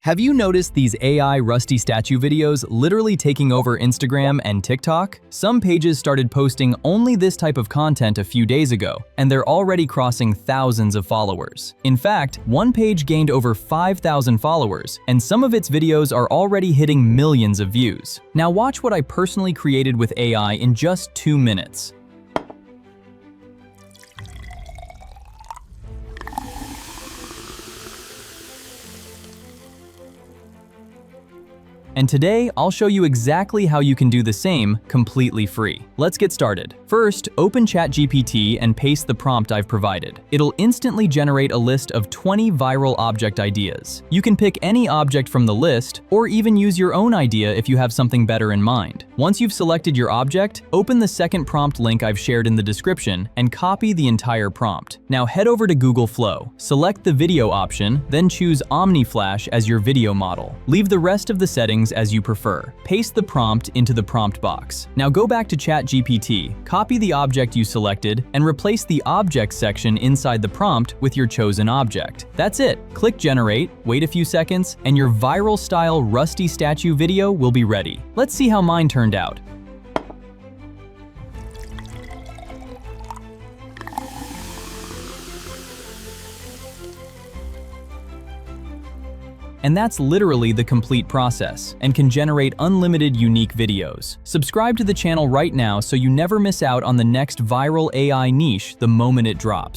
Have you noticed these AI rusty statue videos literally taking over Instagram and TikTok? Some pages started posting only this type of content a few days ago, and they're already crossing thousands of followers. In fact, one page gained over 5,000 followers, and some of its videos are already hitting millions of views. Now watch what I personally created with AI in just 2 minutes. And today, I'll show you exactly how you can do the same completely free. Let's get started. First, open ChatGPT and paste the prompt I've provided. It'll instantly generate a list of 20 viral object ideas. You can pick any object from the list, or even use your own idea if you have something better in mind. Once you've selected your object, open the second prompt link I've shared in the description and copy the entire prompt. Now head over to Google Flow, select the video option, then choose Omni Flash as your video model. Leave the rest of the settings as you prefer. Paste the prompt into the prompt box. Now go back to ChatGPT, copy the object you selected, and replace the object section inside the prompt with your chosen object. That's it. Click Generate, wait a few seconds, and your viral style rusty statue video will be ready. Let's see how mine turned out. And that's literally the complete process, and can generate unlimited unique videos. Subscribe to the channel right now so you never miss out on the next viral AI niche the moment it drops.